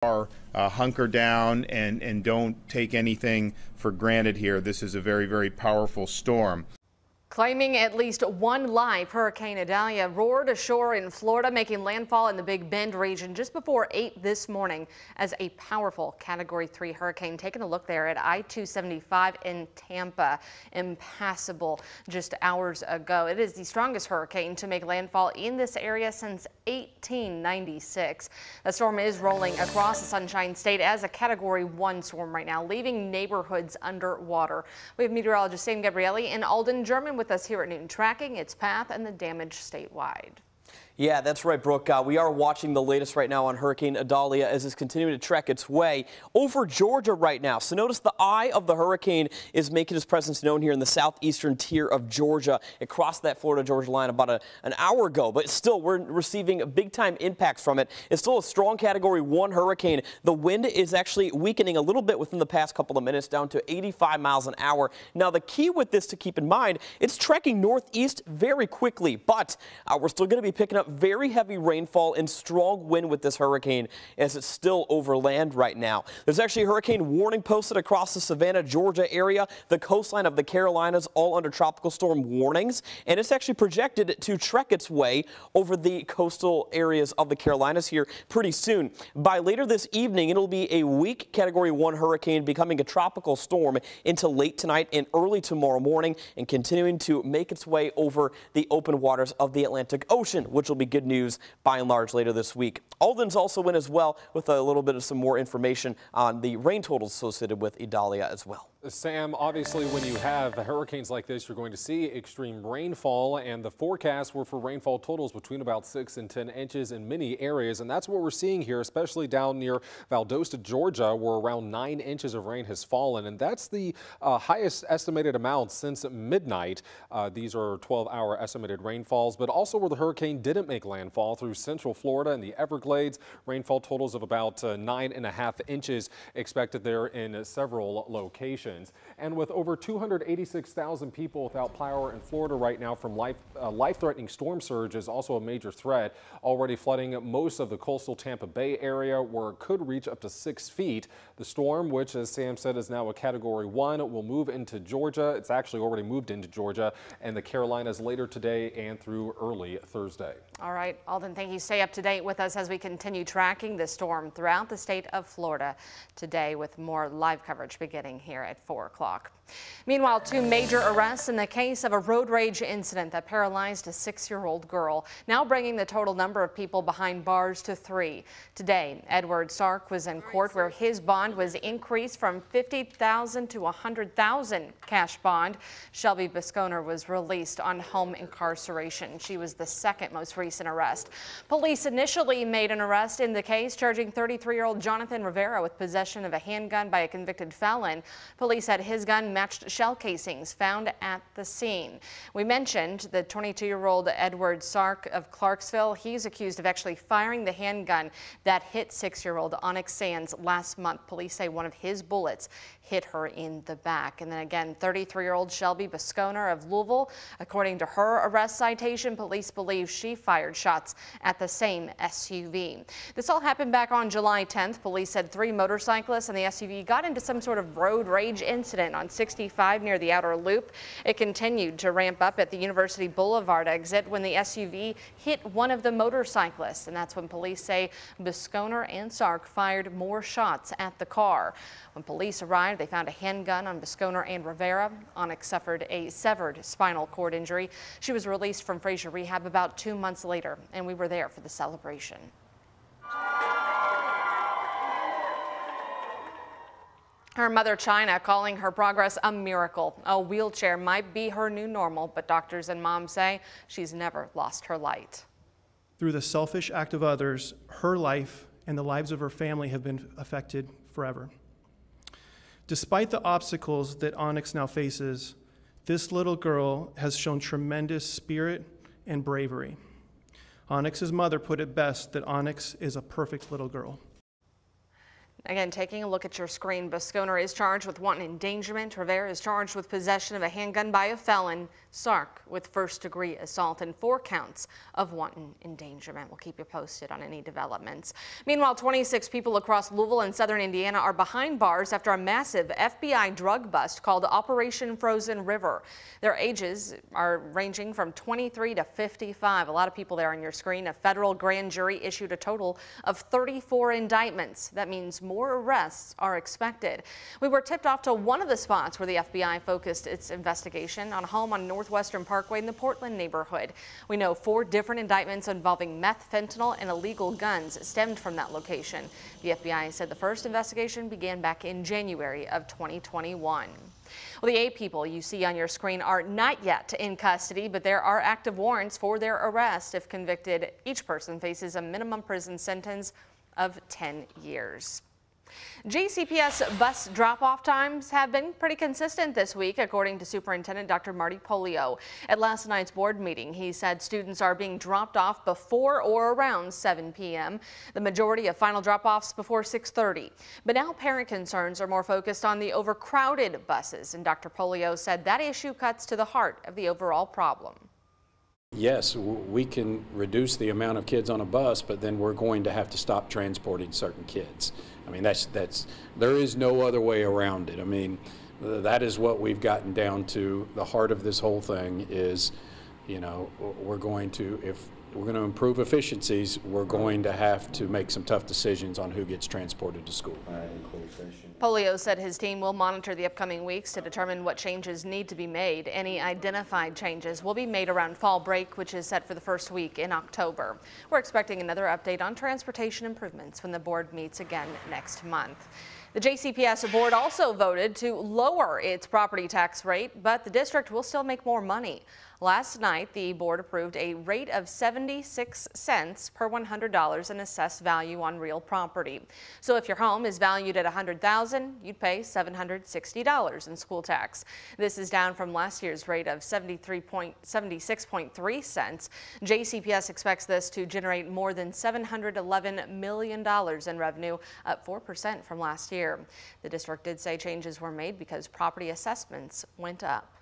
Hunker down and don't take anything for granted here. This is a very, very powerful storm. Claiming at least one life, Hurricane Idalia roared ashore in Florida, making landfall in the Big Bend region just before 8 this morning as a powerful Category 3 hurricane. Taking a look there at I-275 in Tampa, impassable just hours ago. It is the strongest hurricane to make landfall in this area since 1896. The storm is rolling across the Sunshine State as a Category 1 storm right now, leaving neighborhoods underwater. We have meteorologist Sam Gabriele in Alden, German, with us here at noon, tracking its path and the damage statewide. Yeah, that's right, Brooke. We are watching the latest right now on Hurricane Idalia as it's continuing to trek its way over Georgia right now. So notice the eye of the hurricane is making its presence known here in the southeastern tier of Georgia. It crossed that Florida-Georgia line about an hour ago, but still we're receiving big-time impacts from it. It's still a strong Category 1 hurricane. The wind is actually weakening a little bit within the past couple of minutes, down to 85 miles an hour. Now, the key with this to keep in mind, it's trekking northeast very quickly, but we're still going to be picking up very heavy rainfall and strong wind with this hurricane as it's still over land right now. There's actually a hurricane warning posted across the Savannah, Georgia area, the coastline of the Carolinas, all under tropical storm warnings, and it's actually projected to trek its way over the coastal areas of the Carolinas here pretty soon. By later this evening, it'll be a weak Category 1 hurricane becoming a tropical storm into late tonight and early tomorrow morning, and continuing to make its way over the open waters of the Atlantic Ocean, which will be good news by and large later this week. Alden's also in as well with a little bit of some more information on the rain totals associated with Idalia as well. Sam, obviously when you have hurricanes like this, you're going to see extreme rainfall, and the forecasts were for rainfall totals between about 6 and 10 inches in many areas, and that's what we're seeing here, especially down near Valdosta, Georgia, where around 9 inches of rain has fallen, and that's the highest estimated amount since midnight. These are 12-hour estimated rainfalls, but also where the hurricane didn't make landfall through central Florida and the Everglades, rainfall totals of about 9.5 inches expected there in several locations. And with over 286,000 people without power in Florida right now from life-threatening storm surge is also a major threat, already flooding most of the coastal Tampa Bay area, where it could reach up to 6 feet. The storm, which as Sam said is now a Category 1, will move into Georgia. It's actually already moved into Georgia and the Carolinas later today and through early Thursday. All right, Alden, thank you. Stay up to date with us as we continue tracking the storm throughout the state of Florida today, with more live coverage beginning here at 4 o'clock. Meanwhile, 2 major arrests in the case of a road rage incident that paralyzed a 6-year-old girl, now bringing the total number of people behind bars to 3. Today, Edward Sark was in court where his bond was increased from $50,000 to $100,000 cash bond. Shelby Bisconer was released on home incarceration. She was the second most recent arrest. Police initially made an arrest in the case, charging 33-year-old Jonathan Rivera with possession of a handgun by a convicted felon. Police said his gun matched shell casings found at the scene. We mentioned the 22-year-old Edward Sark of Clarksville. He's accused of actually firing the handgun that hit 6-year-old Onyx Sands last month. Police say one of his bullets hit her in the back. And then again, 33-year-old Shelby Bisconer of Louisville. According to her arrest citation, police believe she fired shots at the same SUV. This all happened back on July 10th. Police said 3 motorcyclists and the SUV got into some sort of road rage incident on 65 near the outer loop. It continued to ramp up at the University Boulevard exit when the SUV hit one of the motorcyclists, and that's when police say Bisconer and Sark fired more shots at the car. When police arrived, they found a handgun on Bisconer and Rivera. Onyx suffered a severed spinal cord injury. She was released from Frazier Rehab about 2 months later, and we were there for the celebration. Her mother, China, calling her progress a miracle. A wheelchair might be her new normal, but doctors and moms say she's never lost her light. Through the selfish act of others, her life and the lives of her family have been affected forever. Despite the obstacles that Onyx now faces, this little girl has shown tremendous spirit and bravery. Onyx's mother put it best that Onyx is a perfect little girl. Again, taking a look at your screen, Bosconer is charged with wanton endangerment. Rivera is charged with possession of a handgun by a felon. Sark with first-degree assault and 4 counts of wanton endangerment. We'll keep you posted on any developments. Meanwhile, 26 people across Louisville and southern Indiana are behind bars after a massive FBI drug bust called Operation Frozen River. Their ages are ranging from 23 to 55. A lot of people there on your screen. A federal grand jury issued a total of 34 indictments. That means more arrests are expected. We were tipped off to one of the spots where the FBI focused its investigation, on a home on Northwestern Parkway in the Portland neighborhood. We know 4 different indictments involving meth, fentanyl, and illegal guns stemmed from that location. The FBI said the first investigation began back in January of 2021. Well, the 8 people you see on your screen are not yet in custody, but there are active warrants for their arrest. If convicted, each person faces a minimum prison sentence of 10 years. JCPS bus drop-off times have been pretty consistent this week, according to Superintendent Dr. Marty Polio. At last night's board meeting, he said students are being dropped off before or around 7 p.m. The majority of final drop-offs before 6:30. But now parent concerns are more focused on the overcrowded buses, and Dr. Polio said that issue cuts to the heart of the overall problem. Yes, we can reduce the amount of kids on a bus, but then we're going to have to stop transporting certain kids. I mean, there is no other way around it. I mean, that is what we've gotten down to. The heart of this whole thing is, you know, we're going to, if we're going to improve efficiencies, we're going to have to make some tough decisions on who gets transported to school. Polio said his team will monitor the upcoming weeks to determine what changes need to be made. Any identified changes will be made around fall break, which is set for the first week in October. We're expecting another update on transportation improvements when the board meets again next month. The JCPS board also voted to lower its property tax rate, but the district will still make more money. Last night, the board approved a rate of 76 cents per $100 in assessed value on real property. So if your home is valued at $100,000, you'd pay $760 in school tax. This is down from last year's rate of 76.3 cents. JCPS expects this to generate more than $711 million in revenue, up 4% from last year. The district did say changes were made because property assessments went up.